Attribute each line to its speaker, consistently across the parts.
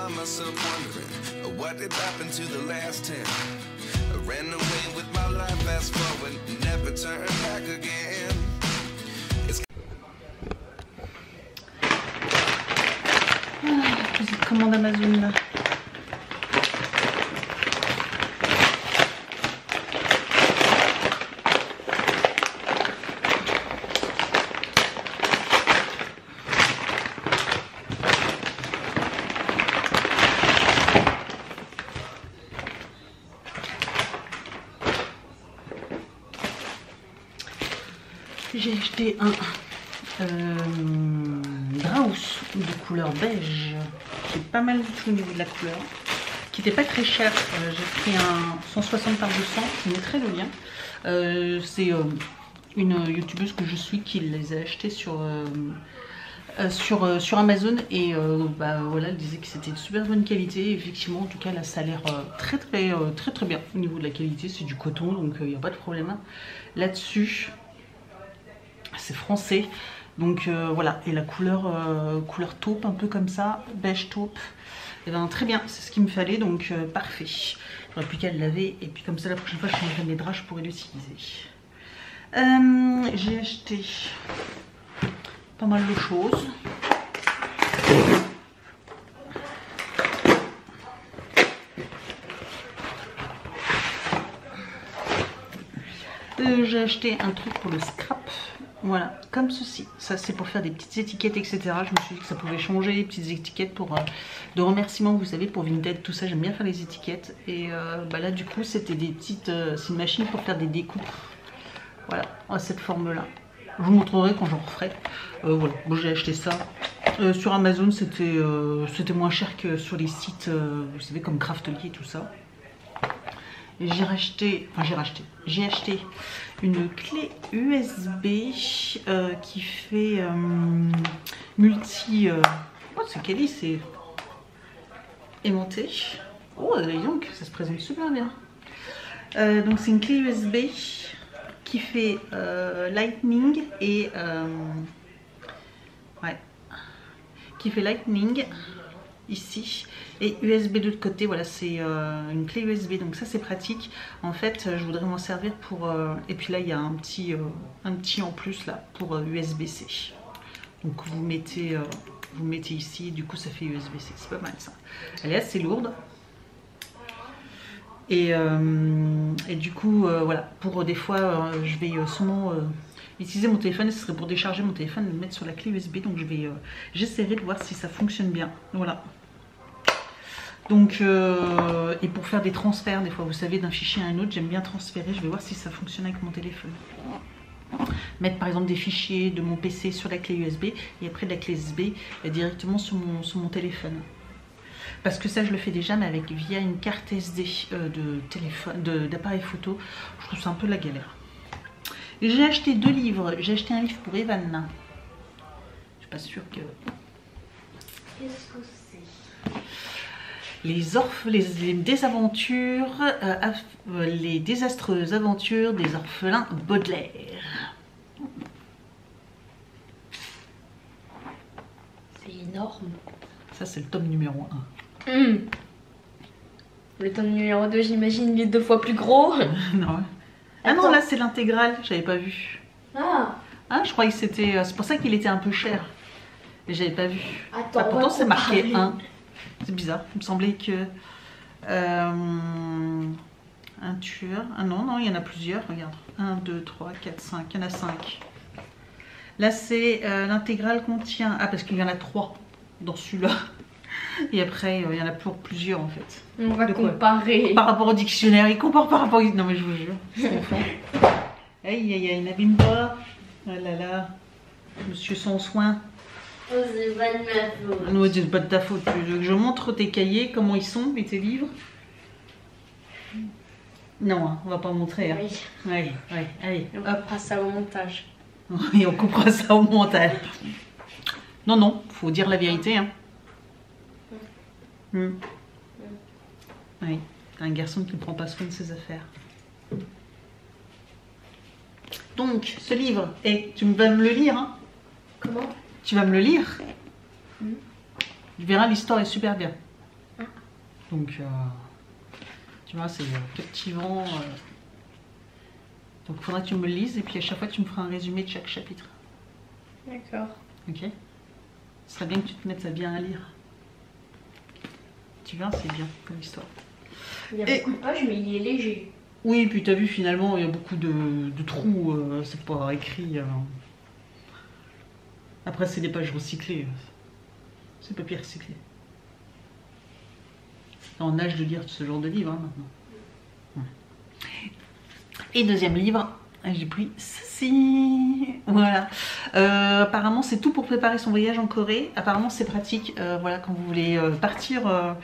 Speaker 1: find myself wondering what did happen to the last 10. I ran away with my life, fast forward, never turn back again.
Speaker 2: Petite commande Amazon là. J'ai acheté un Draus de couleur beige, qui est pas mal du tout au niveau de la couleur, qui n'était pas très cher. J'ai pris un 160 par 200, je mettrai le lien. C'est une youtubeuse que je suis qui les a achetés sur Amazon et bah, voilà, elle disait que c'était de super bonne qualité. Effectivement, en tout cas là ça a l'air très bien au niveau de la qualité. C'est du coton, donc il n'y a pas de problème là-dessus. C'est français, donc voilà. Et la couleur taupe, un peu comme ça, beige taupe, et ben très bien, c'est ce qu'il me fallait, donc parfait. J'aurais plus qu'à le laver et puis comme ça la prochaine fois je changerai mes draps, je pourrai l'utiliser. J'ai acheté pas mal de choses. J'ai acheté un truc pour le scrap. Voilà, comme ceci. Ça, c'est pour faire des petites étiquettes, etc. Je me suis dit que ça pouvait changer, les petites étiquettes pour de remerciements, vous savez, pour Vinted, tout ça. J'aime bien faire les étiquettes. Et bah là, du coup, c'était des petites... c'est une machine pour faire des découpes. Voilà, à cette forme-là. Je vous montrerai quand j'en referai. Voilà, bon, j'ai acheté ça. Sur Amazon, c'était moins cher que sur les sites, vous savez, comme Craftly et tout ça. J'ai acheté une clé USB qui fait multi... oh, c'est quali, c'est aimanté. Oh, donc, ça se présente super bien. Donc, c'est une clé USB qui fait Lightning et... ouais. Qui fait Lightning ici et USB de l'autre côté. Voilà, c'est une clé USB, donc ça c'est pratique. En fait je voudrais m'en servir pour et puis là il y a un petit en plus là pour USB-C, donc vous mettez ici, du coup ça fait USB-C, c'est pas mal ça. Elle est assez lourde et du coup voilà, pour des fois je vais sûrement utiliser mon téléphone, et ce serait pour décharger mon téléphone, le mettre sur la clé USB, donc j'essaierai de voir si ça fonctionne bien. Voilà. Donc, et pour faire des transferts, des fois, vous savez, d'un fichier à un autre, j'aime bien transférer. Je vais voir si ça fonctionne avec mon téléphone. Mettre par exemple des fichiers de mon PC sur la clé USB et après de la clé USB directement sur mon téléphone. Parce que ça, je le fais déjà, mais via une carte SD d'appareil photo. Je trouve ça un peu la galère. J'ai acheté 2 livres. J'ai acheté un livre pour Evan. Je suis pas sûre que...
Speaker 3: Qu'est-ce que c'est?
Speaker 2: Les désastreuses aventures des orphelins Baudelaire.
Speaker 3: C'est énorme.
Speaker 2: Ça, c'est le tome numéro 1.
Speaker 3: Le tome numéro 2, j'imagine, il est 2 fois plus gros.
Speaker 2: Non. Ah non, là, c'est l'intégrale. J'avais pas vu.
Speaker 3: Ah,
Speaker 2: je croyais que c'était... c'est pour ça qu'il était un peu cher. Et j'avais pas vu.
Speaker 3: attends,
Speaker 2: pourtant, c'est marqué 1. C'est bizarre, il me semblait que un tueur. Ah non, il y en a plusieurs, regarde. 1, 2, 3, 4, 5, il y en a 5. Là, c'est l'intégrale contient... Ah, parce qu'il y en a 3 dans celui-là. Et après, il y en a pour plusieurs en fait.
Speaker 3: On va comparer.
Speaker 2: Par rapport au dictionnaire, il compare par rapport au... Non mais je vous jure, c'est enfant. Aïe, aïe, aïe, n'abîme pas. Oh là là, monsieur sans soin.
Speaker 3: Oh, c'est pas de ma faute.
Speaker 2: Non, c'est pas de ta faute. Tu veux que je montre tes cahiers, comment ils sont, et tes livres? Non, hein, on va pas montrer. Hein.
Speaker 3: Oui.
Speaker 2: Allez, allez,
Speaker 3: On
Speaker 2: hop.
Speaker 3: coupera ça au montage.
Speaker 2: Et on coupera ça au montage. Non, faut dire la vérité. Hein. Oui, t'as un garçon qui ne prend pas soin de ses affaires. Donc, ce livre, tu vas me le lire. Hein.
Speaker 3: Comment?
Speaker 2: Tu vas me le lire. Tu verras, l'histoire est super bien. Donc, tu vois, c'est captivant. Donc, il faudra que tu me le lises et puis à chaque fois, tu me feras un résumé de chaque chapitre.
Speaker 3: D'accord.
Speaker 2: Ok. Ce serait bien que tu te mettes à bien à lire. Tu vois, c'est bien comme histoire.
Speaker 3: Il y a beaucoup de pages, mais il est léger.
Speaker 2: Oui, et puis tu as vu, finalement, il y a beaucoup de trous. C'est pas écrit. Après, c'est des pages recyclées. C'est papier recyclé. T'es en âge de lire ce genre de livre, hein, maintenant. Ouais. Et deuxième livre, j'ai pris ceci. Voilà. Apparemment, c'est tout pour préparer son voyage en Corée. Apparemment, c'est pratique. Voilà, quand vous voulez partir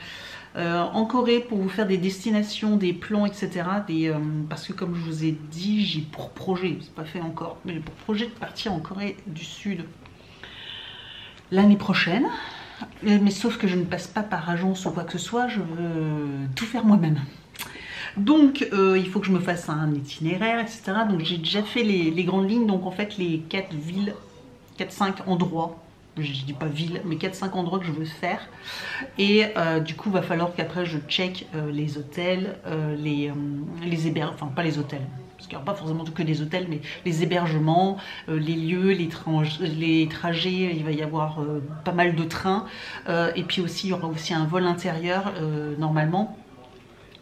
Speaker 2: en Corée pour vous faire des destinations, des plans, etc. Parce que comme je vous ai dit, j'ai pour projet, c'est pas fait encore, mais j'ai pour projet de partir en Corée du Sud l'année prochaine. Mais sauf que je ne passe pas par agence ou quoi que ce soit, je veux tout faire moi-même. Donc il faut que je me fasse un itinéraire, etc. Donc j'ai déjà fait les grandes lignes, donc en fait les 4 villes, 4-5 endroits, je dis pas villes, mais 4-5 endroits que je veux faire. Et du coup il va falloir qu'après je check les hôtels, les hébergements, enfin pas les hôtels, parce qu'il n'y aura pas forcément que des hôtels, mais les hébergements, les lieux, les trajets, il va y avoir pas mal de trains. Et puis aussi, il y aura aussi un vol intérieur, normalement.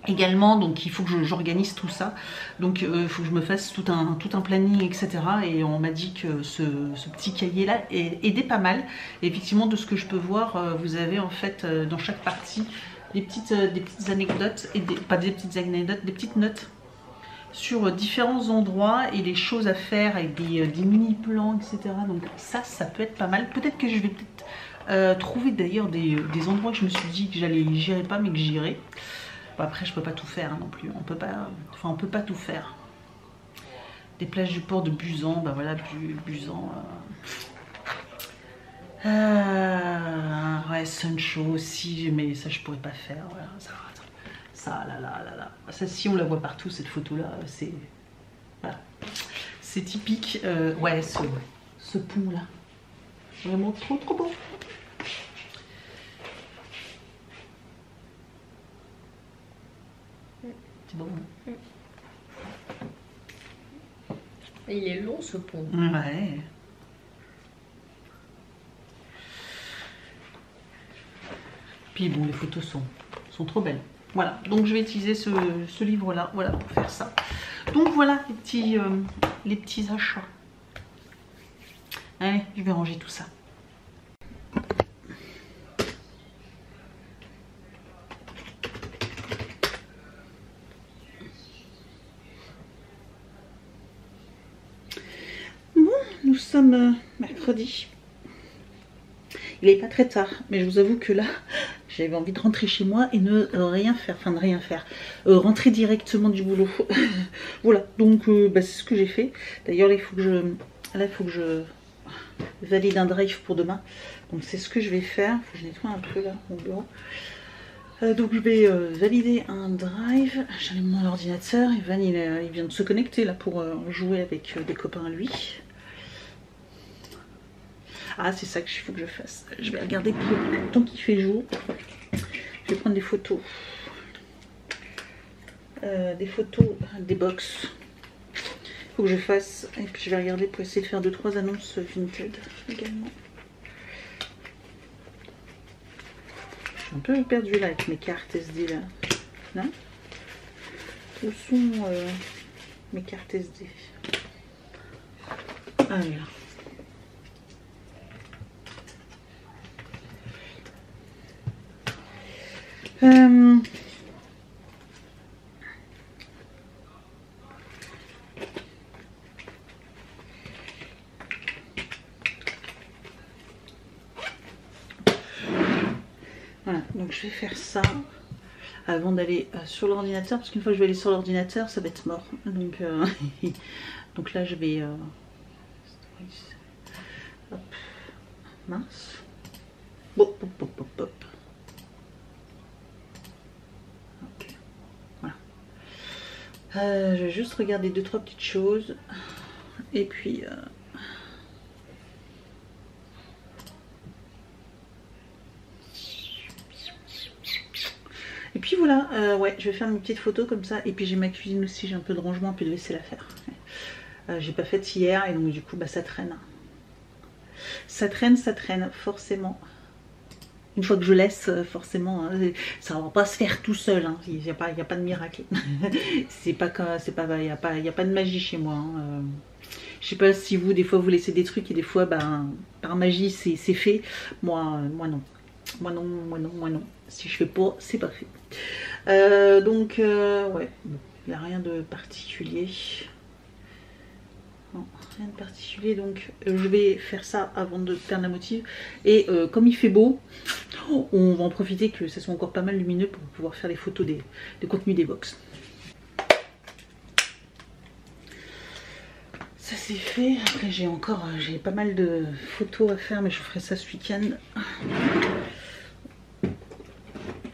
Speaker 2: Également, donc il faut que j'organise tout ça. Donc il faut que je me fasse tout un planning, etc. Et on m'a dit que ce petit cahier-là aidait pas mal. Et effectivement, de ce que je peux voir, vous avez en fait dans chaque partie des petites anecdotes, et pas des petites anecdotes, des petites notes sur différents endroits et les choses à faire avec des mini-plans, etc. Donc ça peut être pas mal. Peut-être que je vais trouver d'ailleurs des endroits que je me suis dit que j'irai pas, mais que j'irai. Bon, après, je peux pas tout faire, hein, non plus. On peut pas tout faire. Des plages du port de Busan, bah voilà, Busan. Ouais, Sunshow aussi, mais ça je pourrais pas faire. Voilà, ça là. Ça, si on la voit partout, cette photo-là, c'est voilà. C'est typique. Ouais, ce pont-là. Vraiment trop beau. C'est bon. Hein.
Speaker 3: Il est long ce pont.
Speaker 2: Ouais. Puis bon, les photos sont trop belles. Voilà, donc je vais utiliser ce livre-là, voilà, pour faire ça. Donc voilà les petits achats. Allez, je vais ranger tout ça. Bon, nous sommes mercredi. Il n'est pas très tard, mais je vous avoue que là, j'avais envie de rentrer chez moi et ne rien faire, enfin de rien faire. Rentrer directement du boulot. Voilà, donc c'est ce que j'ai fait. D'ailleurs, il faut que je valide un drive pour demain. Donc c'est ce que je vais faire. Il faut que je nettoie un peu là, mon bureau. Donc je vais valider un drive. J'allume mon ordinateur. Evan, il vient de se connecter là pour jouer avec des copains à lui. Ah, c'est ça qu'il faut que je fasse. Je vais regarder tant qu'il fait jour. Je vais prendre des photos. Des box. Il faut que je fasse. Et puis je vais regarder pour essayer de faire 2-3 annonces Vinted également. Je suis un peu perdue là avec mes cartes SD là. Non? Où sont mes cartes SD? Ah là. Voilà, donc je vais faire ça avant d'aller sur l'ordinateur, parce qu'une fois que je vais aller sur l'ordinateur, ça va être mort. Donc, donc là, je vais... Hop. Mince. Bon, hop. Ok. Voilà. Je vais juste regarder 2-3 petites choses. Et puis... Et voilà, ouais, je vais faire une petite photo comme ça. Et puis j'ai ma cuisine aussi, j'ai un peu de rangement, puis de vaisselle à faire. J'ai pas fait hier et donc du coup bah, ça traîne. Ça traîne, forcément. Une fois que je laisse, forcément, hein, ça va pas se faire tout seul. Hein. Il n'y a pas de miracle. C'est pas, il n'y a pas de magie chez moi. Hein. Je sais pas si vous, des fois, vous laissez des trucs et des fois, ben, par magie, c'est fait. Moi non. Moi non. Si je fais pas, c'est pas fait. Donc, ouais, bon, il n'y a rien de particulier. Non, rien de particulier, donc je vais faire ça avant de perdre la motive. Et comme il fait beau, on va en profiter que ça soit encore pas mal lumineux pour pouvoir faire les photos des contenus des box. Ça c'est fait. Après j'ai pas mal de photos à faire, mais je ferai ça ce week-end.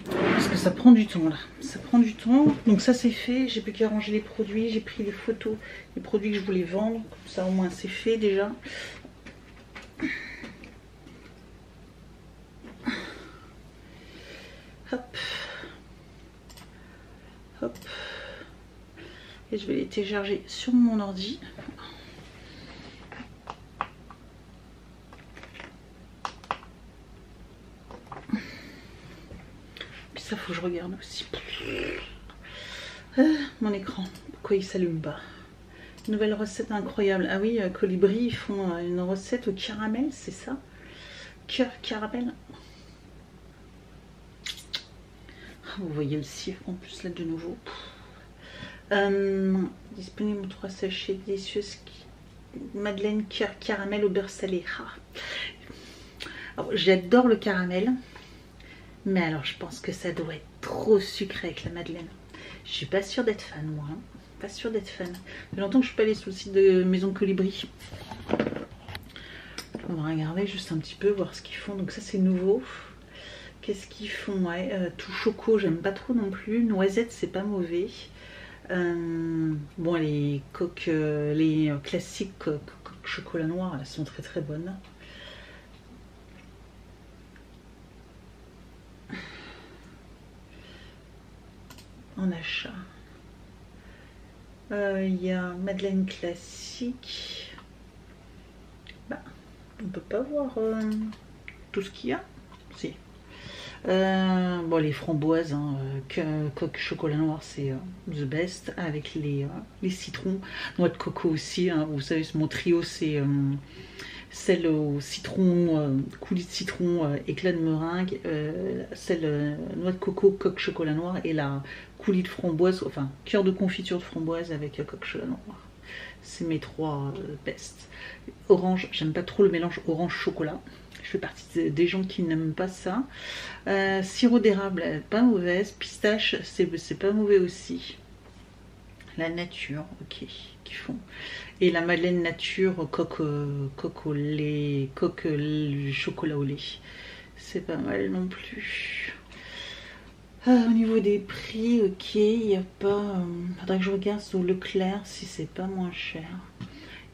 Speaker 2: Parce que ça prend du temps là. Ça prend du temps. Donc ça c'est fait. J'ai plus qu'à ranger les produits. J'ai pris les photos des produits que je voulais vendre. Comme ça au moins c'est fait déjà. Hop. Hop. Et je vais les télécharger sur mon ordi. Puis ça faut que je regarde aussi. Mon écran, pourquoi il s'allume pas? Nouvelle recette incroyable. Ah oui, Colibri, ils font une recette au caramel, c'est ça? Cœur caramel. Vous voyez le cire en plus là de nouveau. Disponible 3 sachets délicieuses. Madeleine cœur caramel au beurre salé. J'adore le caramel. Mais alors je pense que ça doit être trop sucré avec la madeleine. Je suis pas sûre d'être fan moi. Hein. Pas sûre d'être fan. Ça fait longtemps que je suis pas allée sur le site de Maison Colibri. On va regarder juste un petit peu, voir ce qu'ils font. Donc ça c'est nouveau. Qu'est-ce qu'ils font? Ouais, tout choco, j'aime pas trop non plus. Noisette, c'est pas mauvais. Bon, les coques, les classiques coques chocolat noir, elles sont très très bonnes. En achat. Il y a Madeleine classique. Bah, on peut pas voir tout ce qu'il y a. Si. Bon, les framboises, hein, coque chocolat noir, c'est the best. Avec les citrons, noix de coco aussi. Hein, vous savez, mon trio, c'est celle au citron, coulis de citron, éclat de meringue, celle noix de coco, coque chocolat noir et la coulis de framboise, enfin cœur de confiture de framboise avec coque chocolat noir. C'est mes trois best. Orange, j'aime pas trop le mélange orange chocolat. Je fais partie des gens qui n'aiment pas ça. Sirop d'érable, pas mauvaise. Pistache, c'est pas mauvais aussi. La nature, ok, qui font. Et la Madeleine nature, coque au lait, coque chocolat au lait. C'est pas mal non plus. Au niveau des prix, ok, il n'y a pas. Faudrait que je regarde sur Leclerc si c'est pas moins cher.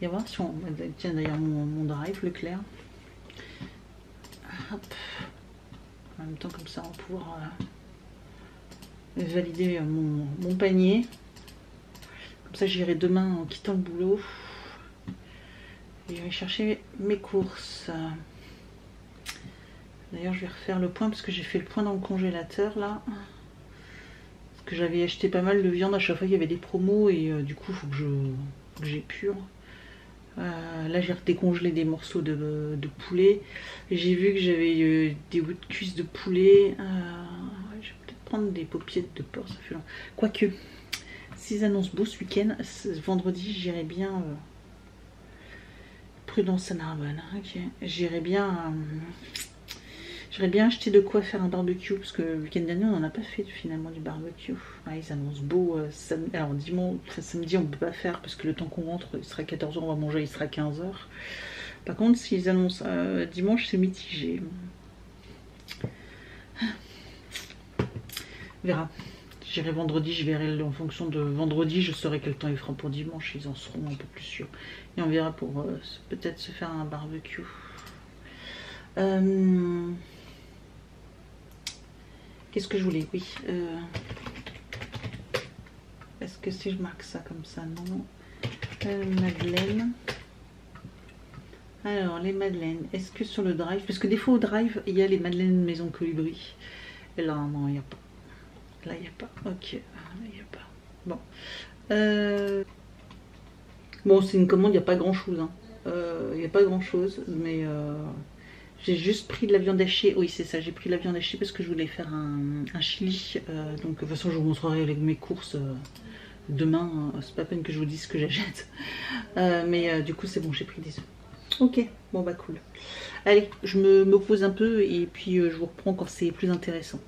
Speaker 2: Il y a voir si on. Tiens d'ailleurs mon drive Leclerc. Hop. En même temps comme ça on va pouvoir valider mon panier. Comme ça j'irai demain en quittant le boulot. Et je vais chercher mes courses. D'ailleurs je vais refaire le point parce que j'ai fait le point dans le congélateur là. Parce que j'avais acheté pas mal de viande à chaque fois qu'il y avait des promos et du coup il faut que j'épure. Là j'ai décongelé des morceaux de poulet. J'ai vu que j'avais des bouts de cuisse de poulet. Je vais peut-être prendre des paupiètes de porc, ça fait longtemps. Quoique, s'ils annoncent beau ce week-end, vendredi j'irai bien Prudence à Narbonne. Ok, j'irai bien acheter de quoi faire un barbecue parce que le week-end dernier on n'en a pas fait finalement du barbecue. Ils annoncent beau alors dimanche, samedi on peut pas faire parce que le temps qu'on rentre il sera 14h, on va manger, il sera 15h. Par contre s'ils annoncent dimanche c'est mitigé. On verra. J'irai vendredi, je verrai en fonction de vendredi, je saurai quel temps il fera pour dimanche, ils en seront un peu plus sûrs. Et on verra pour peut-être se faire un Qu'est-ce que je voulais? Oui. Est-ce que si je marque ça comme ça? Non. Madeleine. Alors, les madeleines. Est-ce que sur le drive? Parce que des fois au drive, il y a les madeleines maison colibri. Et là, non, il n'y a pas. Là, il n'y a pas. Ok. Là, il n'y a pas. Bon. Bon, c'est une commande, il n'y a pas grand-chose. Hein. Il n'y a pas grand-chose, mais j'ai juste pris de la viande hachée. Oui, c'est ça, j'ai pris de la viande hachée parce que je voulais faire un chili. Donc, de toute façon, je vous montrerai avec mes courses demain. C'est pas peine que je vous dise ce que j'achète. Mais du coup, c'est bon, j'ai pris des œufs. Ok, bon bah cool. Allez, je me pose un peu et puis je vous reprends quand c'est plus intéressant.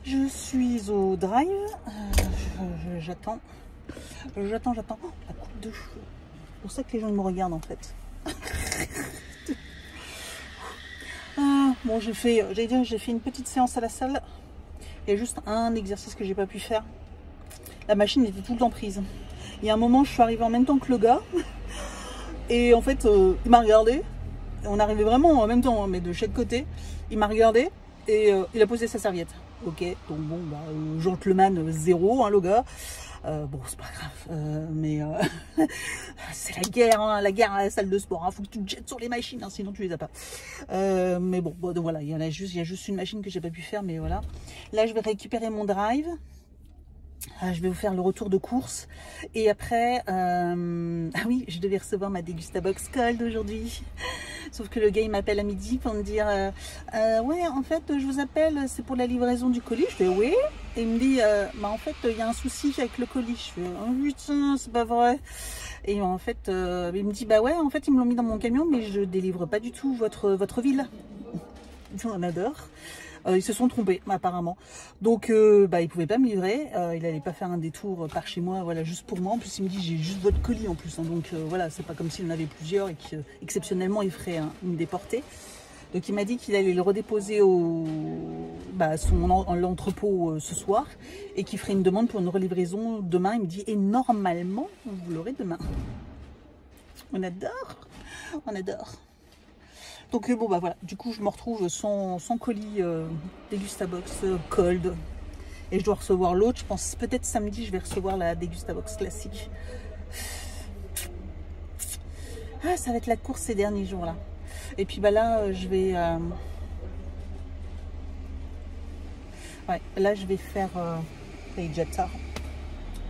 Speaker 2: Je suis au drive. J'attends. J'attends. Oh, la coupe de cheveux. C'est pour ça que les gens me regardent en fait. Bon, j'ai fait une petite séance à la salle. Il y a juste un exercice que j'ai pas pu faire. La machine était tout le temps prise. Il y a un moment, je suis arrivée en même temps que le gars. Et en fait, il m'a regardé. On arrivait vraiment en même temps, mais de chaque côté. Il m'a regardé et il a posé sa serviette. Ok, donc bon, bah, gentleman 0, hein, le gars. Bon, c'est pas grave, mais c'est la guerre à la salle de sport. Hein, faut que tu te jettes sur les machines, hein, sinon tu les as pas. Mais bon, donc voilà, il y a juste une machine que j'ai pas pu faire, mais voilà. Là, je vais récupérer mon drive. Je vais vous faire le retour de course. Et après, ah oui, je devais recevoir ma Degustabox Cold aujourd'hui. Sauf que le gars, il m'appelle à midi pour me dire ouais, en fait, je vous appelle, c'est pour la livraison du colis. Je fais oui. Et il me dit bah en fait, il y a un souci avec le colis. Je fais oh putain, c'est pas vrai. Et en fait, il me dit bah ouais, en fait, ils me l'ont mis dans mon camion, mais je délivre pas du tout votre ville. On adore. Ils se sont trompés apparemment, donc bah, ils pouvaient pas me livrer, il allait pas faire un détour par chez moi, voilà, juste pour moi. En plus il me dit j'ai juste votre colis en plus, hein, donc voilà, c'est pas comme s'il en avait plusieurs et qu'exceptionnellement il ferait une déportée. Donc il m'a dit qu'il allait le redéposer à l'entrepôt ce soir et qu'il ferait une demande pour une relivraison demain. Il me dit et normalement vous l'aurez demain. On adore, on adore. Donc bon bah voilà, du coup je me retrouve sans colis Degustabox Cold. Et je dois recevoir l'autre, je pense peut-être samedi je vais recevoir la Degustabox classique. Ah, ça va être la course ces derniers jours là. Et puis bah là je vais... ouais, là je vais faire... il est déjà tard.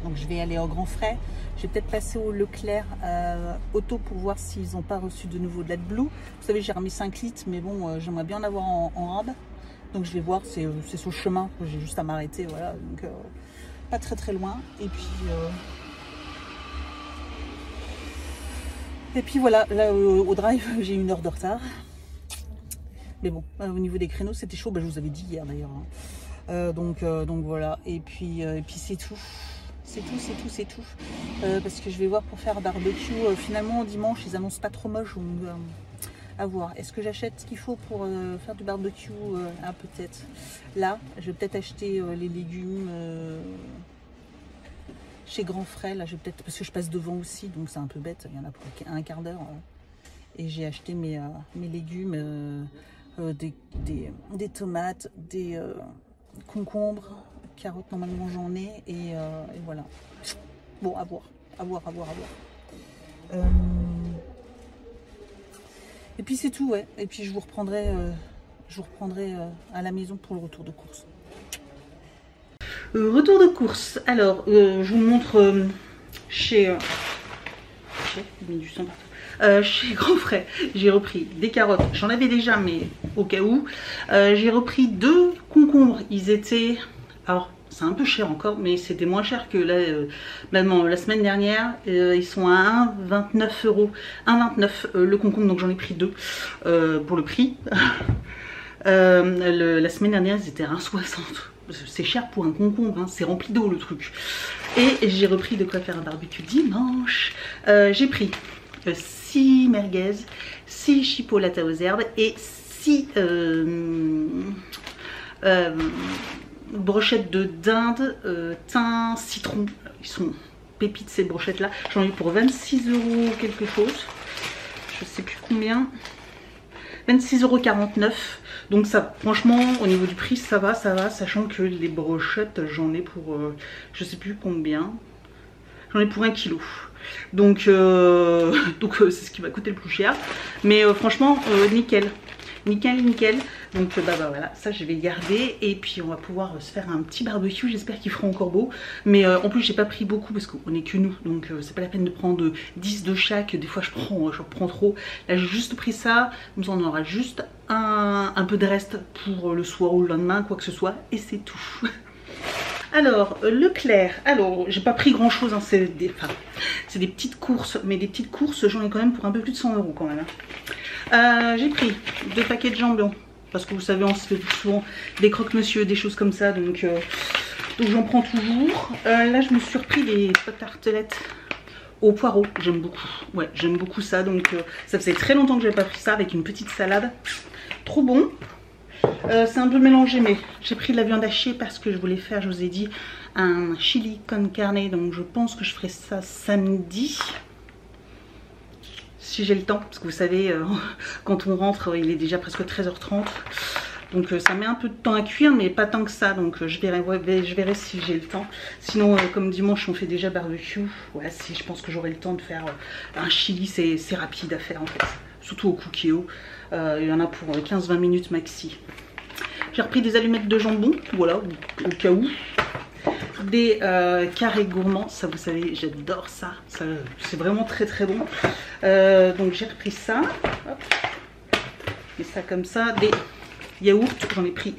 Speaker 2: Donc je vais aller au Grand Frais. Je vais peut-être passer au Leclerc Auto pour voir s'ils n'ont pas reçu de nouveau de l'AdBlue. Vous savez, j'ai remis 5 litres, mais bon, j'aimerais bien en avoir en rab. Donc je vais voir, c'est sur le chemin, j'ai juste à m'arrêter, voilà. Donc pas très loin. Et puis voilà, là au drive, j'ai 1 heure de retard. Mais bon, au niveau des créneaux, c'était chaud, bah, je vous avais dit hier d'ailleurs. Hein. Donc voilà, et puis c'est tout. C'est tout. Parce que je vais voir pour faire barbecue. Finalement, dimanche, ils annoncent pas trop moche. À voir. Est-ce que j'achète ce qu'il faut pour faire du barbecue? Ah, peut-être. Là, je vais peut-être acheter les légumes chez Grand Frais. Là, je vais peut-être, parce que je passe devant aussi, donc c'est un peu bête. Il y en a pour un quart d'heure. Et j'ai acheté mes légumes, des tomates, des concombres. Carottes, normalement j'en ai, et voilà. Bon, à voir. Et puis c'est tout, ouais. Et puis je vous reprendrai à la maison pour le retour de course. Retour de course. Alors, je vous montre chez Grand Frais. J'ai repris des carottes. J'en avais déjà, mais au cas où. J'ai repris 2 concombres. Ils étaient... Alors, c'est un peu cher encore, mais c'était moins cher que là, la semaine dernière. Ils sont à 1,29 €. 1,29 le concombre, donc j'en ai pris 2 pour le prix. La semaine dernière, ils étaient à 1,60 €. C'est cher pour un concombre, hein, c'est rempli d'eau le truc. Et j'ai repris de quoi faire un barbecue dimanche. J'ai pris 6 merguez, 6 chipolatas aux herbes et 6... brochettes de dinde, thym, citron. Ils sont pépites ces brochettes là. J'en ai eu pour 26 € quelque chose. Je sais plus combien. 26,49 €. Donc ça, franchement, au niveau du prix, ça va, sachant que les brochettes, j'en ai pour, je sais plus combien, j'en ai pour 1 kg. Donc c'est ce qui va coûter le plus cher. Mais franchement, nickel. Nickel. Donc voilà, ça je vais garder. Et puis on va pouvoir se faire un petit barbecue. J'espère qu'il fera encore beau. Mais en plus j'ai pas pris beaucoup parce qu'on est que nous. Donc c'est pas la peine de prendre 10 de chaque. Des fois je prends trop. Là j'ai juste pris ça. Comme ça on aura juste un peu de reste pour le soir ou le lendemain, quoi que ce soit. Et c'est tout. Alors, Leclerc, alors j'ai pas pris grand chose, hein, c'est des petites courses, mais des petites courses, j'en ai quand même pour un peu plus de 100 € quand même. J'ai pris 2 paquets de jambons, parce que vous savez, on se fait souvent des croque-monsieur, des choses comme ça, donc j'en prends toujours. Là, je me suis repris des tartelettes au poireau, j'aime beaucoup, ouais, j'aime beaucoup ça, donc ça faisait très longtemps que j'avais pas pris ça, avec une petite salade, trop bon. C'est un peu mélangé, mais j'ai pris de la viande hachée parce que je voulais faire, je vous ai dit, un chili con carne. Donc je pense que je ferai ça samedi, si j'ai le temps. Parce que vous savez, quand on rentre, il est déjà presque 13h30. Donc ça met un peu de temps à cuire, mais pas tant que ça. Donc je verrai si j'ai le temps. Sinon, comme dimanche, on fait déjà barbecue. Ouais, si je pense que j'aurai le temps de faire un chili, c'est rapide à faire en fait. Surtout au Cookéo. Il y en a pour 15-20 minutes maxi. J'ai repris des allumettes de jambon, voilà, au cas où. Des carrés gourmands, ça vous savez, j'adore ça. C'est vraiment très bon. Donc j'ai repris ça. Hop. Et ça comme ça. Des yaourts, j'en ai pris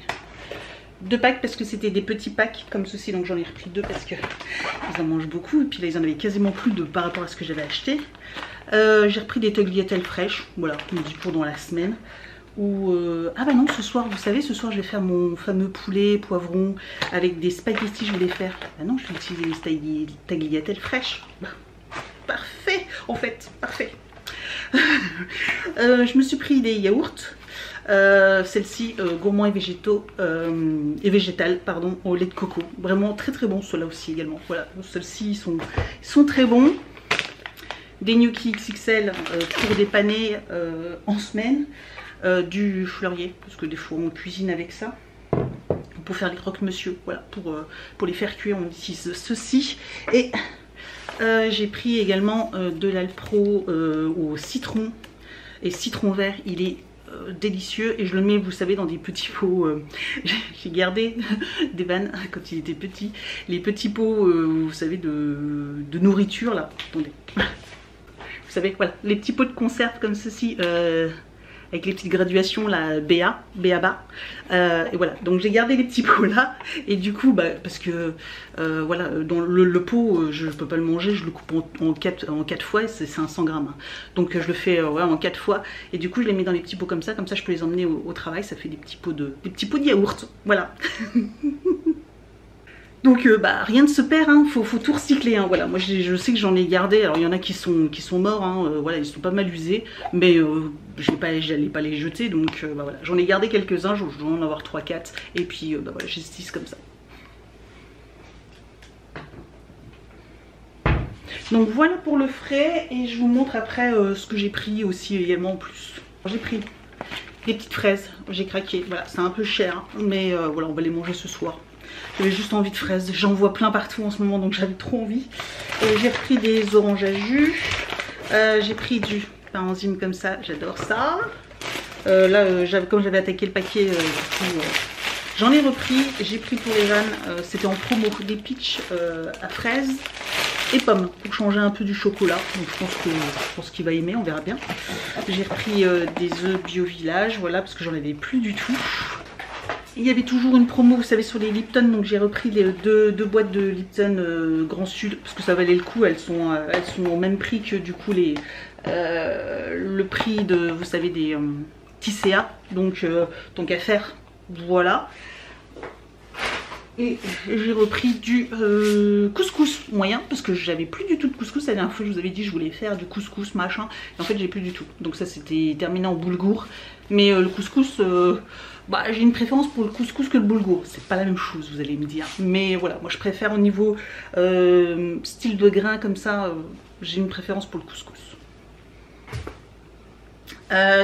Speaker 2: 2 packs parce que c'était des petits packs comme ceci. Donc j'en ai repris 2 parce que ils en mangent beaucoup. Et puis là ils en avaient quasiment plus par rapport à ce que j'avais acheté. J'ai repris des tagliatelles fraîches, voilà, midi pour dans la semaine. Ou ah bah non, ce soir, vous savez, ce soir je vais faire mon fameux poulet poivron avec des spaghettis. Je voulais faire. Ah non, je vais utiliser les tagliatelles fraîches. Bah, parfait, en fait, parfait. Je me suis pris des yaourts. Celle-ci gourmand et végétal, pardon, au lait de coco. Vraiment très bon, ceux-là aussi également. Voilà, ceux-ci ils sont très bons. Des gnocchis XXL pour dépanner en semaine. Du fleurier, parce que des fois on cuisine avec ça. Pour faire les croque-monsieur, voilà, pour les faire cuire, on utilise ceci. Et j'ai pris également de l'Alpro au citron. Et citron vert, il est délicieux. Et je le mets, vous savez, dans des petits pots. J'ai gardé des vannes quand il était petit. Les petits pots, vous savez, de nourriture, là. Attendez. Vous savez, voilà, les petits pots de conserve comme ceci, avec les petites graduations, là, BABA. Et voilà, donc j'ai gardé les petits pots là. Et du coup, bah, parce que, voilà, dans le pot, je peux pas le manger, je le coupe en 4 fois, c'est 500 grammes. Hein. Donc je le fais ouais, en 4 fois. Et du coup, je les mets dans les petits pots comme ça je peux les emmener au travail. Ça fait des petits pots de yaourt. Voilà. Donc bah, rien ne se perd, hein. Faut tout recycler, hein. Voilà, moi je sais que j'en ai gardé, alors il y en a qui sont morts, hein. Voilà, ils sont pas mal usés, mais j'allais pas les jeter, donc bah, voilà, j'en ai gardé quelques-uns, je dois en avoir 3-4, et puis bah, voilà, j'estime comme ça. Donc voilà pour le frais, et je vous montre après ce que j'ai pris aussi également en plus. J'ai pris des petites fraises, j'ai craqué, voilà, c'est un peu cher, hein, mais voilà, on va les manger ce soir. J'avais juste envie de fraises, j'en vois plein partout en ce moment, donc j'avais trop envie. J'ai repris des oranges à jus, j'ai pris du pain enzyme comme ça, j'adore ça. Là, comme j'avais attaqué le paquet, j'en ai repris. J'ai pris pour les vannes, c'était en promo, des peach à fraises et pommes, pour changer un peu du chocolat. Donc je pense qu'il va aimer, on verra bien. J'ai repris des œufs bio village, voilà, parce que j'en avais plus du tout. Il y avait toujours une promo, vous savez, sur les Lipton, donc j'ai repris les deux boîtes de Lipton Grand Sud, parce que ça valait le coup, elles sont au même prix que du coup le prix de, vous savez, des Tisséa, donc tant qu'à faire, voilà. Et j'ai repris du couscous moyen, parce que j'avais plus du tout de couscous. La dernière fois je vous avais dit je voulais faire du couscous machin, et en fait j'ai plus du tout, donc ça c'était terminé en boulgour. Mais le couscous, bah, j'ai une préférence pour le couscous que le boulgour. C'est pas la même chose, vous allez me dire. Mais voilà, moi je préfère au niveau style de grain comme ça, j'ai une préférence pour le couscous.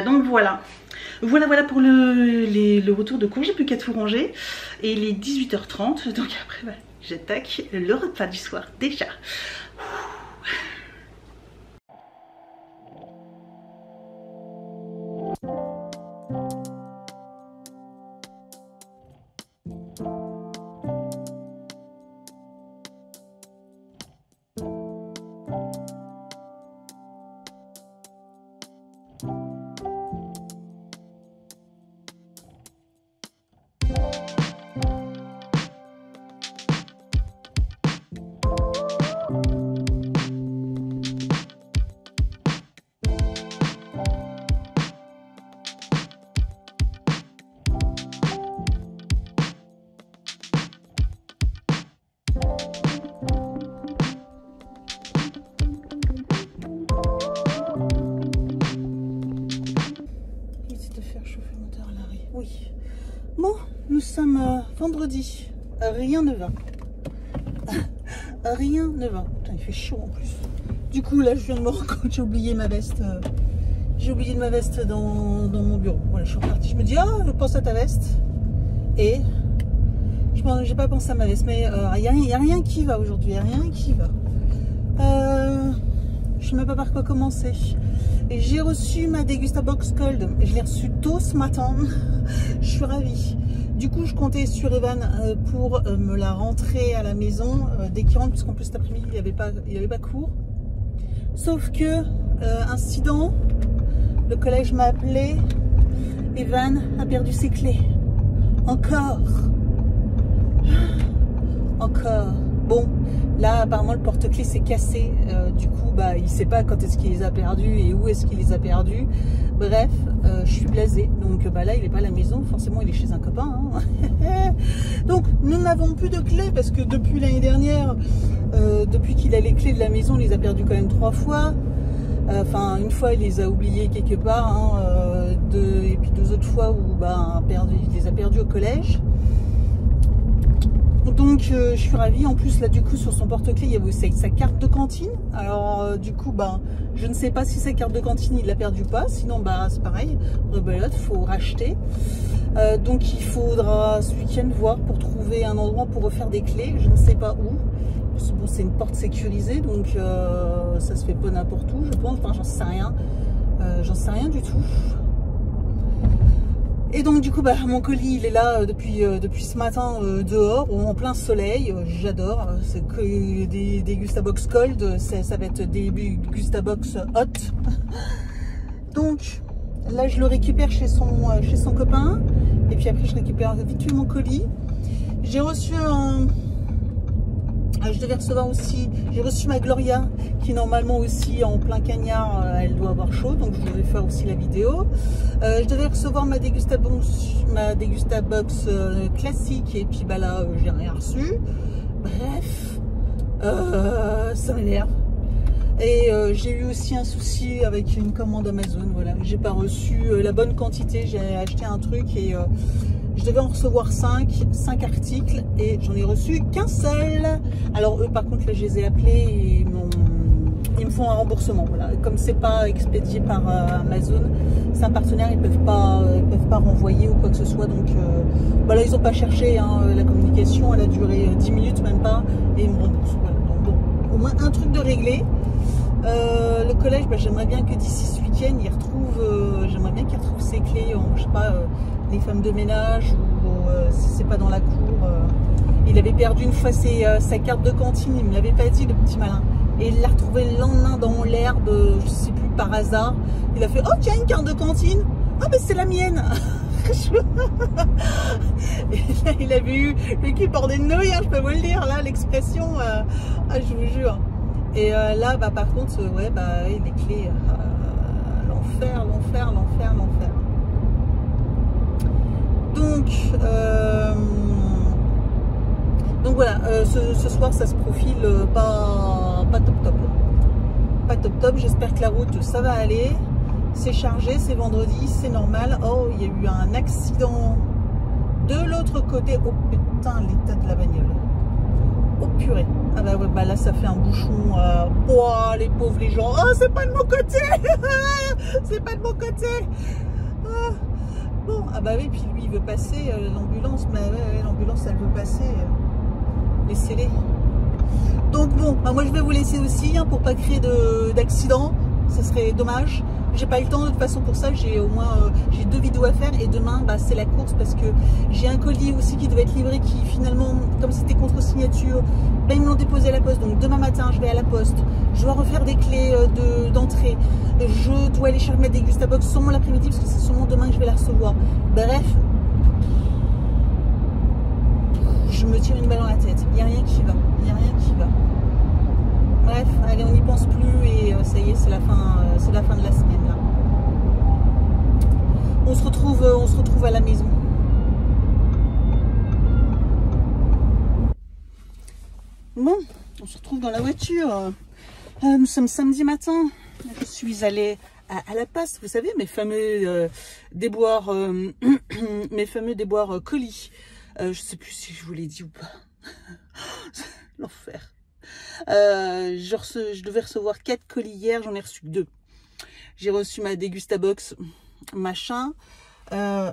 Speaker 2: Donc voilà. Voilà, voilà pour le retour de cours. J'ai plus qu'à tout ranger. Et il est 18h30. Donc après, bah, j'attaque le repas du soir déjà. Oui. Bon, nous sommes vendredi. Rien ne va. Rien ne va. Putain, il fait chaud en plus. Du coup, là, je viens de me rendre compte, j'ai oublié ma veste. J'ai oublié ma veste dans mon bureau. Voilà, je suis repartie. Je me dis, ah, je pense à ta veste. Et j'ai pas pensé à ma veste. Mais il n'y a rien qui va aujourd'hui. Il n'y a rien qui va. Je sais même pas par quoi commencer. J'ai reçu ma Degusta Box Cold. Je l'ai reçue tôt ce matin. Je suis ravie. Du coup, je comptais sur Evan pour me la rentrer à la maison dès qu'il rentre, puisqu'en plus cet après-midi, il n'y avait pas cours. Sauf que, incident, le collège m'a appelé. Evan a perdu ses clés. Encore. Encore. Bon, là, apparemment, le porte-clés s'est cassé. Du coup, bah, il ne sait pas quand est-ce qu'il les a perdus et où est-ce qu'il les a perdus. Bref, je suis blasée. Donc, bah, là, il n'est pas à la maison. Forcément, il est chez un copain. Hein. Donc, nous n'avons plus de clés parce que depuis l'année dernière, depuis qu'il a les clés de la maison, il les a perdues quand même 3 fois. Enfin, une fois, il les a oubliées quelque part. Hein, et puis 2 autres fois où bah, il les a perdues au collège. Donc je suis ravie. En plus là du coup sur son porte-clés il y avait aussi sa carte de cantine. Alors du coup bah je ne sais pas si sa carte de cantine il l'a perdue ou pas. Sinon bah c'est pareil, rebelote, faut racheter. Donc il faudra ce week-end voir pour trouver un endroit pour refaire des clés. Je ne sais pas où. Bon, c'est une porte sécurisée donc ça se fait pas n'importe où je pense. Enfin j'en sais rien. J'en sais rien du tout. Et donc du coup bah, mon colis il est là depuis ce matin dehors en plein soleil. J'adore, c'est que des Degusta Box Cold, ça va être des Degusta Box Hot. Donc là je le récupère chez son copain et puis après je récupère vite fait mon colis. J'ai reçu je devais recevoir aussi, j'ai reçu ma Gloria qui normalement aussi en plein cagnard, elle doit avoir chaud, donc je devais faire aussi la vidéo. Je devais recevoir ma Degusta Box classique et puis bah là j'ai rien reçu. Bref, ça m'énerve. Et j'ai eu aussi un souci avec une commande Amazon, voilà, j'ai pas reçu la bonne quantité, j'ai acheté un truc et je devais en recevoir 5 articles et j'en ai reçu qu'un seul. Alors eux par contre là je les ai appelés et ils me font un remboursement. Voilà. Comme c'est pas expédié par Amazon, c'est un partenaire, ils peuvent pas renvoyer ou quoi que ce soit. Donc voilà, ils n'ont pas cherché hein, la communication, elle a duré 10 minutes même pas et ils me remboursent. Voilà. Donc bon, au moins un truc de réglé. Le collège, bah, j'aimerais bien que d'ici ce week-end, j'aimerais bien qu'il retrouve ses clés, je sais pas, les femmes de ménage ou si c'est pas dans la cour. Il avait perdu une fois sa carte de cantine, il me l'avait pas dit le petit malin. Et il l'a retrouvé le lendemain dans l'herbe, je sais plus, par hasard. Il a fait, oh tiens, une carte de cantine. Ah ben c'est la mienne. Et là, il avait eu le cul bordé de nouilles, hein, je peux vous le dire, là, l'expression, je vous jure. Et là, bah, par contre, ouais, bah, les clés, l'enfer, l'enfer, l'enfer, l'enfer. Donc voilà, ce soir, ça se profile pas top top. Pas top top, j'espère que la route, ça va aller. C'est chargé, c'est vendredi, c'est normal. Oh, il y a eu un accident de l'autre côté. Oh putain, l'état de la bagnole. Oh purée. Ah bah ouais, bah là ça fait un bouchon. Oh les pauvres les gens. Oh c'est pas de mon côté. C'est pas de mon côté. bon. Ah bah oui, puis lui il veut passer, l'ambulance, mais ouais, l'ambulance elle veut passer. Laissez-les. Donc bon, bah moi je vais vous laisser aussi hein, pour pas créer d'accident. Ça serait dommage. J'ai pas eu le temps de toute façon pour ça. J'ai au moins j'ai 2 vidéos à faire et demain bah, c'est la course parce que j'ai un colis aussi qui devait être livré qui finalement, comme c'était contre signature, bah, ils me l'ont déposé à la poste. Donc demain matin je vais à la poste. Je dois refaire des clés d'entrée. Je dois aller chercher ma dégustabox sûrement l'après-midi parce que c'est sûrement demain que je vais la recevoir. Bref, je me tire une balle dans la tête. Il n'y a rien qui va. Il n'y a rien qui va. Bref, allez, on n'y pense plus et ça y est, c'est la fin de la semaine là. On se retrouve à la maison. Bon, on se retrouve dans la voiture. Nous sommes samedi matin. Je suis allée à la poste, vous savez, mes fameux déboires, mes fameux déboires colis. Je sais plus si je vous l'ai dit ou pas. L'enfer. Je devais recevoir 4 colis hier, j'en ai reçu que 2. J'ai reçu ma dégustabox, machin.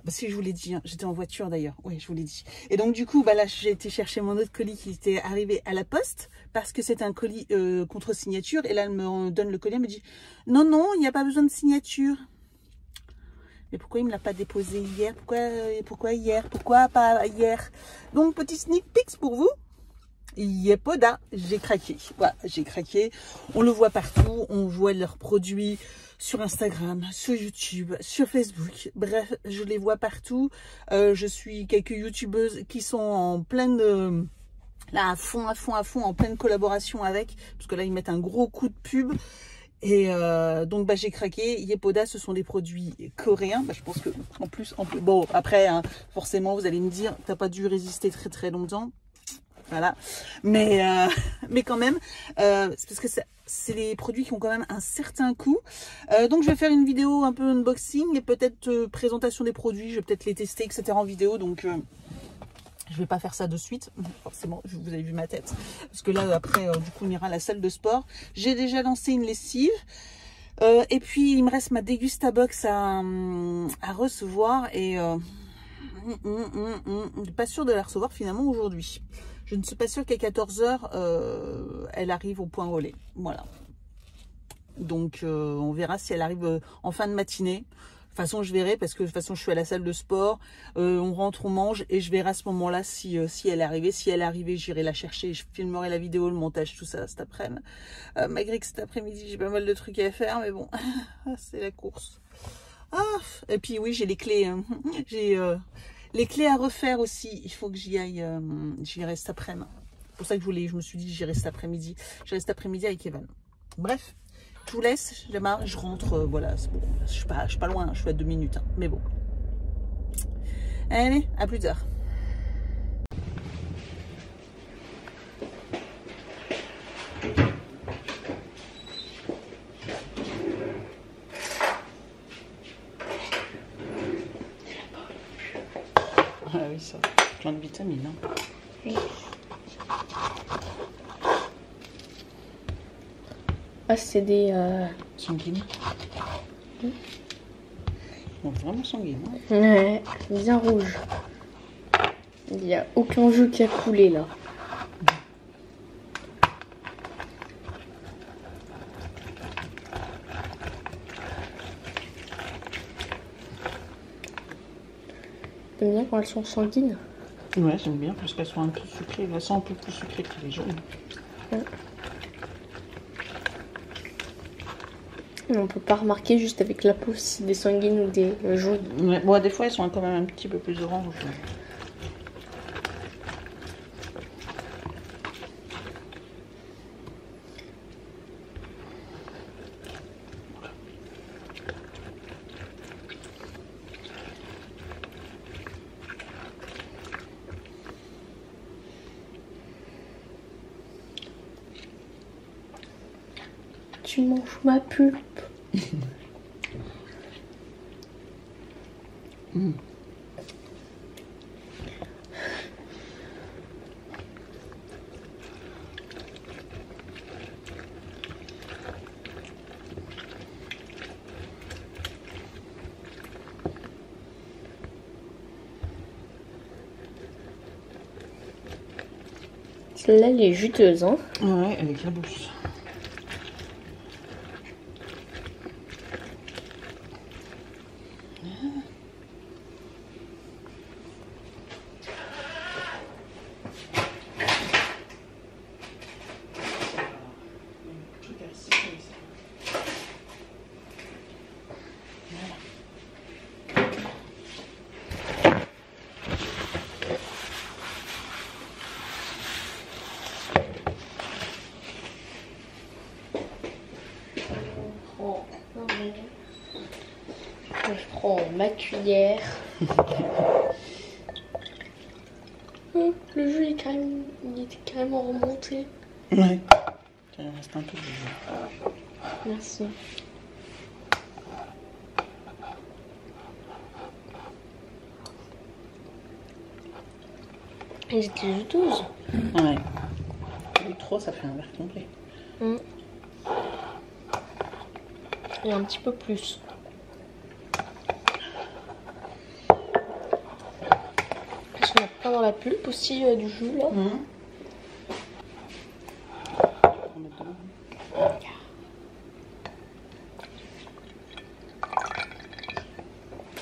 Speaker 2: Si je vous l'ai dit, hein, j'étais en voiture d'ailleurs. Oui, je vous l'ai dit. Et donc du coup, bah là, j'ai été chercher mon autre colis qui était arrivé à la poste parce que c'est un colis contre signature. Et là, elle me donne le colis, elle me dit non, non, il n'y a pas besoin de signature. Mais pourquoi il ne me l'a pas déposé hier? Pourquoi hier? Pourquoi pas hier? Donc, petit sneak peek pour vous. Yepoda, j'ai craqué. Voilà, j'ai craqué. On le voit partout. On voit leurs produits sur Instagram, sur YouTube, sur Facebook. Bref, je les vois partout. Je suis quelques youtubeuses qui sont en pleine... là, à fond, en pleine collaboration avec. Parce que là, ils mettent un gros coup de pub. Et donc bah, j'ai craqué. Yepoda, ce sont des produits coréens. Bah, je pense que en plus bon après hein, forcément vous allez me dire t'as pas dû résister très longtemps. Voilà, mais quand même, c'est parce que c'est des produits qui ont quand même un certain coût. Donc je vais faire une vidéo un peu unboxing et peut-être présentation des produits. Je vais peut-être les tester, etc. en vidéo. Donc je vais pas faire ça de suite. Forcément, vous avez vu ma tête. Parce que là, après, du coup, on ira à la salle de sport. J'ai déjà lancé une lessive. Et puis, il me reste ma dégustabox à recevoir. Et je suis pas sûre de la recevoir finalement aujourd'hui. Je ne suis pas sûre qu'à 14 h, elle arrive au point relais. Voilà. Donc, on verra si elle arrive en fin de matinée. De toute façon, je verrai parce que de toute façon, je suis à la salle de sport. On rentre, on mange et je verrai à ce moment-là si elle est arrivée. Si elle est arrivée, j'irai la chercher. Je filmerai la vidéo, le montage, tout ça cet après-midi. Malgré que cet après-midi, j'ai pas mal de trucs à faire. Mais bon, c'est la course. Ah, et puis oui, j'ai les clés. Hein. J'ai... les clés à refaire aussi, il faut que j'y aille, j'irai cet après-midi. C'est pour ça que je me suis dit j'irai cet après-midi. J'irai cet après-midi avec Evan. Bref, je vous laisse, je démarre, je rentre, voilà, c'est bon. Je suis pas loin, je suis à 2 minutes, hein, mais bon. Allez, à plus tard. Ah oui, ça, plein de vitamines. Hein.
Speaker 3: Oui. Ah, c'est des...
Speaker 2: Sanguines.
Speaker 3: Oui.
Speaker 2: Bon, vraiment sanguines. Hein.
Speaker 3: Ouais, bien rouge. Il n'y a aucun jus qui a coulé là. T'aimes bien quand elles sont sanguines?
Speaker 2: Ouais, j'aime bien parce qu'elles sont un peu sucrées. Elles sont un peu plus sucrées que les jaunes.
Speaker 3: Ouais. Mais on peut pas remarquer juste avec la peau si des sanguines ou des jaunes.
Speaker 2: Ouais, bon, des fois, elles sont quand même un petit peu plus oranges.
Speaker 3: Tu manges ma pulpe.
Speaker 2: Mmh.
Speaker 3: Celle-là, elle est juteuse, hein.
Speaker 2: Ouais, avec la bourse.
Speaker 3: Je prends ma cuillère. Le jus il est carrément remonté.
Speaker 2: Ouais. Il reste un peu de jus.
Speaker 3: Merci. Elle était juteuse.
Speaker 2: Ouais. Et 3, ça fait un verre complet.
Speaker 3: Et un petit peu plus. Parce qu'on a plein dans la pulpe aussi du jus là.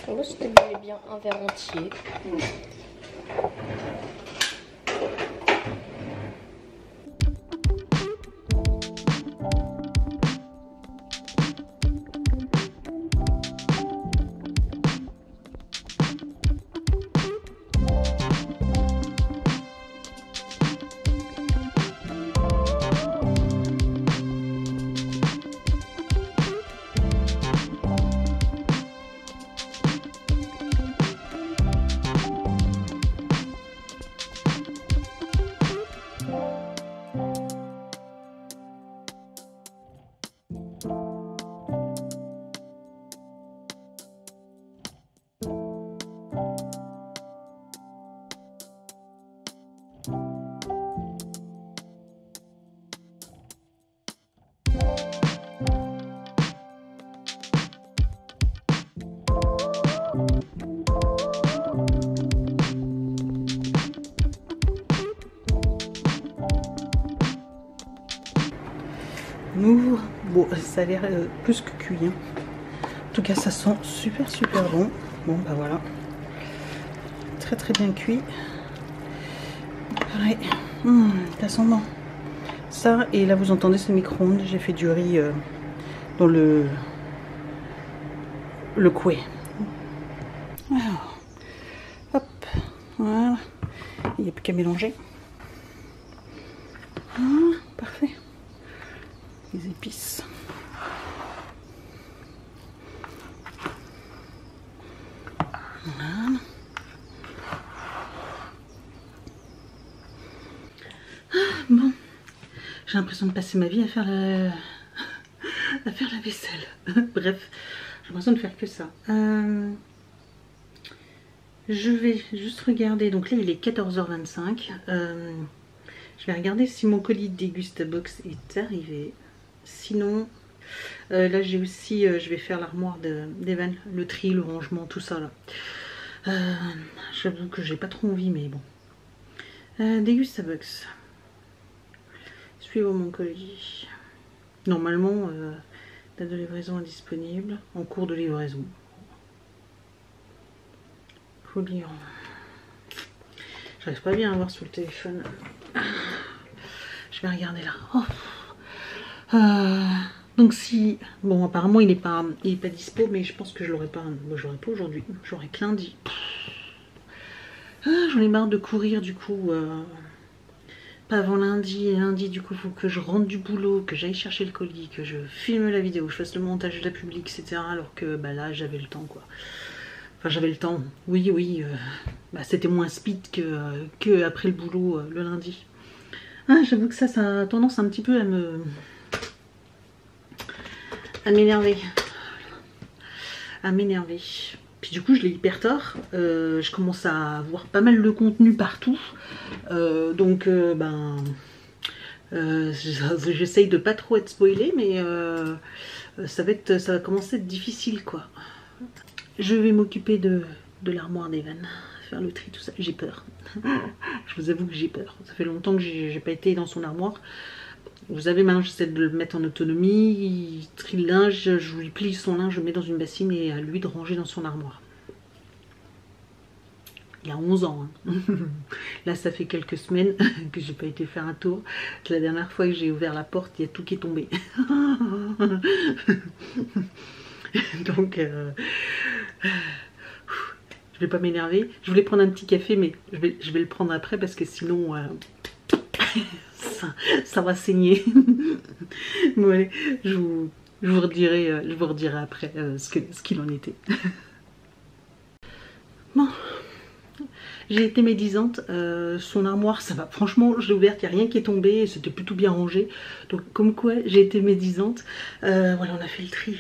Speaker 3: Là, c'était bien un verre entier.
Speaker 2: On ouvre. Bon, ça a l'air plus que cuit. Hein. En tout cas, ça sent super bon. Bon, bah voilà. Très bien cuit. Pareil. Ça sent bon. Ça, et là vous entendez ce micro-ondes. J'ai fait du riz dans le couet. Alors, hop, voilà. Il n'y a plus qu'à mélanger. Voilà, parfait. Les épices. Voilà. Bon, j'ai l'impression de passer ma vie à faire la vaisselle. Bref, j'ai l'impression de faire que ça. Je vais juste regarder. Donc là, il est 14h25. Je vais regarder si mon colis Degustabox est arrivé. Sinon, là j'ai aussi, je vais faire l'armoire d'Evan, le tri, le rangement, tout ça là. J'avoue que j'ai pas trop envie, mais bon. Degustabox. Suivre mon colis. Normalement, date de livraison indisponible, en cours de livraison. Colis. J'arrive pas bien à voir sur le téléphone. Je vais regarder là. Oh. Donc si, bon apparemment il est pas dispo, mais je pense que je l'aurai pas. Bon, je l'aurai pas aujourd'hui. J'aurai que lundi. J'en ai marre de courir du coup. Pas avant lundi, et lundi du coup il faut que je rentre du boulot, que j'aille chercher le colis, que je filme la vidéo, je fasse le montage, je la publie, etc. Alors que bah là j'avais le temps quoi. Enfin j'avais le temps, oui, bah, c'était moins speed que après le boulot le lundi. J'avoue que ça a tendance un petit peu à m'énerver. Puis du coup je l'ai hyper tard, je commence à avoir pas mal de contenu partout, donc j'essaye de pas trop être spoilée, mais ça va commencer à être difficile quoi. Je vais m'occuper de l'armoire d'Evan, faire le tri, tout ça. J'ai peur. Je vous avoue que j'ai peur. Ça fait longtemps que j'ai pas été dans son armoire. Vous savez, maintenant j'essaie de le mettre en autonomie. Il trie le linge, je lui plie son linge, je le mets dans une bassine et à lui de ranger dans son armoire. Il y a 11 ans. Hein. Là, ça fait quelques semaines que j'ai pas été faire un tour. La dernière fois que j'ai ouvert la porte, il y a tout qui est tombé. Donc, je vais pas m'énerver. Je voulais prendre un petit café, mais je vais le prendre après parce que sinon, ça va saigner. Bon, allez, je vous redirai après ce qu'il en était. Bon. J'ai été médisante, son armoire ça va, franchement je l'ai ouverte, il n'y a rien qui est tombé, c'était plutôt bien rangé, donc comme quoi j'ai été médisante. Voilà, on a fait le tri,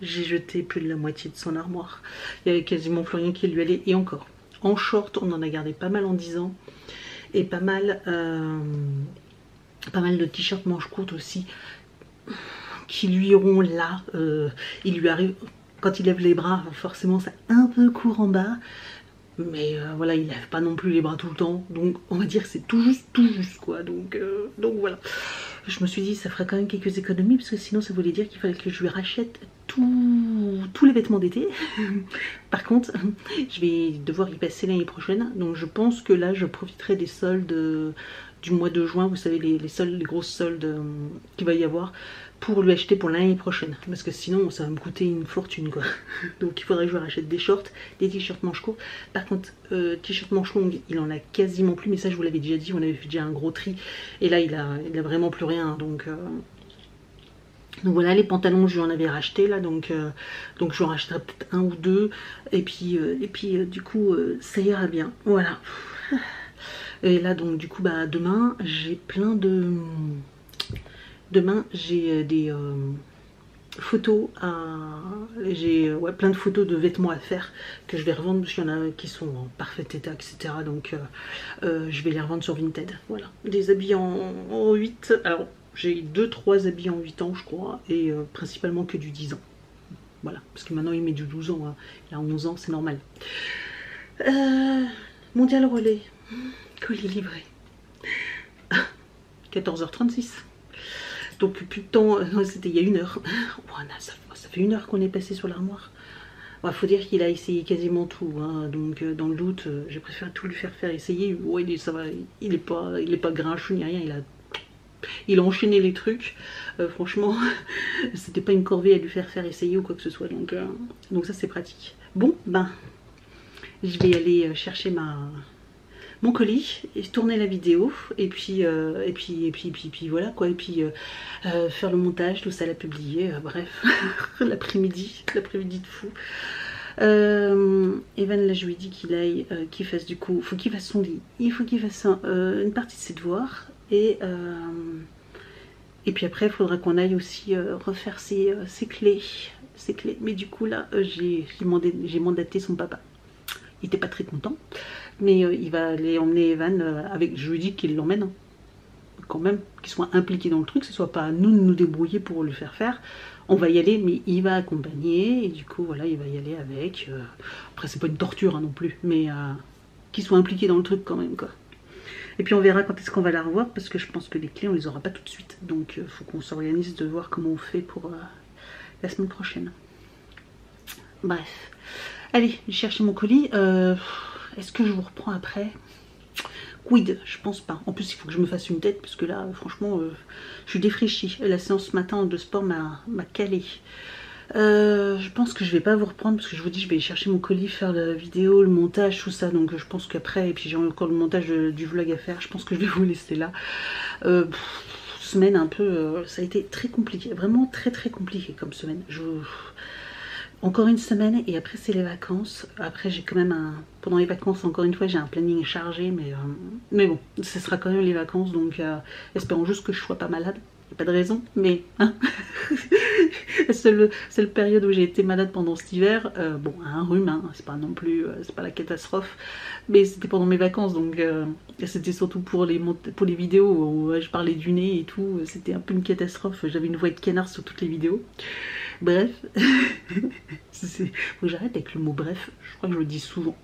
Speaker 2: j'ai jeté plus de la moitié de son armoire, il y avait quasiment plus rien qui lui allait, et encore, en short on en a gardé pas mal en 10 ans, et pas mal de t-shirts manches courtes aussi, qui lui iront là, il lui arrive, quand il lève les bras, forcément c'est un peu court en bas, mais voilà, il lève pas non plus les bras tout le temps, donc on va dire que c'est tout juste quoi, donc voilà. Je me suis dit ça ferait quand même quelques économies, parce que sinon ça voulait dire qu'il fallait que je lui rachète tous les vêtements d'été. Par contre, je vais devoir y passer l'année prochaine, donc je pense que là je profiterai des soldes du mois de juin, vous savez les grosses soldes qu'il va y avoir, pour lui acheter pour l'année prochaine, parce que sinon ça va me coûter une fortune quoi. Donc il faudrait que je lui rachète des shorts, des t-shirts manches courtes. Par contre t-shirt manches longues il en a quasiment plus, mais ça je vous l'avais déjà dit, on avait fait déjà un gros tri, et là il a vraiment plus rien, donc voilà. Les pantalons je lui en avais racheté là, donc je lui en rachèterai peut-être un ou deux, et puis du coup ça ira bien, voilà. Et là donc du coup bah demain j'ai plein de... Demain j'ai des photos j'ai plein de photos de vêtements à faire que je vais revendre, parce qu'il y en a qui sont en parfait état, etc. Donc je vais les revendre sur Vinted. Voilà, des habits en 8. Alors j'ai 2-3 habits en 8 ans je crois, et principalement que du 10 ans. Voilà, parce que maintenant il met du 12 ans, hein. Il a 11 ans, c'est normal. Mondial relais, colis livré. 14h36. Donc plus de temps, c'était il y a 1 heure. Ça fait 1 heure qu'on est passé sur l'armoire. Il faut dire qu'il a essayé quasiment tout, hein. Donc dans le doute, j'ai préféré tout lui faire essayer. Ouais, ça va, il est pas grincheux ni rien, il a enchaîné les trucs. Franchement, c'était pas une corvée à lui faire essayer ou quoi que ce soit. Donc ça c'est pratique. Bon, ben, je vais aller chercher mon colis et tourner la vidéo, et puis voilà quoi, et puis faire le montage, tout ça, la publier, bref. l'après-midi de fou. Evan là je lui ai dit qu'il aille, qu'il fasse du coup, faut qu'il fasse son lit, il faut qu'il fasse une partie de ses devoirs, et puis après il faudra qu'on aille aussi refaire ses clés, mais du coup là j'ai mandaté son papa. Il était pas très content, mais il va aller emmener Evan avec. Je lui dis qu'il l'emmène, hein, quand même, qu'il soit impliqué dans le truc, que ce soit pas à nous de nous débrouiller pour le faire. On va y aller, mais il va accompagner, et du coup voilà, il va y aller avec. Après c'est pas une torture hein, non plus, mais qu'il soit impliqué dans le truc quand même quoi. Et puis on verra quand est-ce qu'on va la revoir, parce que je pense que les clés on les aura pas tout de suite, donc faut qu'on s'organise de voir comment on fait pour la semaine prochaine. Bref. Allez, j'ai cherché mon colis. Est-ce que je vous reprends après? Quid, je pense pas. En plus, il faut que je me fasse une tête, parce que là, franchement, je suis défraîchie. La séance ce matin de sport m'a calé. Je pense que je vais pas vous reprendre, parce que je vous dis, je vais aller chercher mon colis, faire la vidéo, le montage, tout ça. Donc je pense qu'après, et puis j'ai encore le montage du vlog à faire, je pense que je vais vous laisser là. Semaine un peu, ça a été très compliqué. Vraiment très compliqué comme semaine. Encore une semaine, et après c'est les vacances. Après j'ai quand même pendant les vacances, encore une fois, j'ai un planning chargé, mais bon, ce sera quand même les vacances, donc espérons juste que je sois pas malade. Il n'y a pas de raison, mais hein. C'est le période où j'ai été malade pendant cet hiver. Bon, un rhume, hein, c'est pas non plus, c'est pas la catastrophe, mais c'était pendant mes vacances, donc c'était surtout pour les vidéos où je parlais du nez et tout. C'était un peu une catastrophe. J'avais une voix de canard sur toutes les vidéos. Bref, faut que j'arrête avec le mot bref, je crois que je le dis souvent.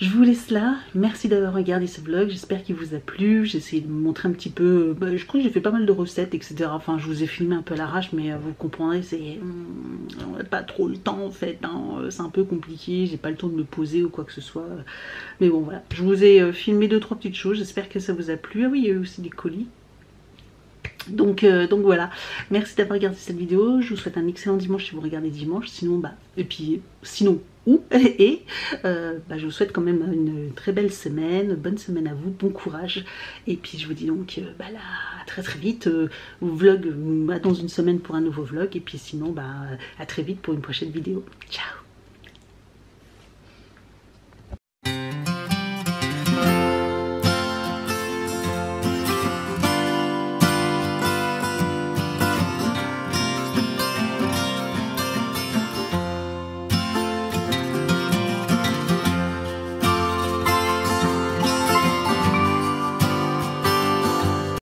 Speaker 2: Je vous laisse là, merci d'avoir regardé ce vlog, j'espère qu'il vous a plu, j'ai essayé de vous montrer un petit peu, je crois que j'ai fait pas mal de recettes, etc. Enfin, je vous ai filmé un peu à l'arrache, mais vous comprendrez, on n'a pas trop le temps en fait, hein. C'est un peu compliqué, j'ai pas le temps de me poser ou quoi que ce soit. Mais bon voilà, je vous ai filmé 2-3 petites choses, j'espère que ça vous a plu. Ah oui, il y a eu aussi des colis. Donc voilà, merci d'avoir regardé cette vidéo, je vous souhaite un excellent dimanche si vous regardez dimanche, sinon je vous souhaite quand même une très belle semaine, bonne semaine à vous, bon courage, et puis je vous dis donc à très vite, vlog dans une semaine pour un nouveau vlog, et puis sinon à très vite pour une prochaine vidéo, ciao.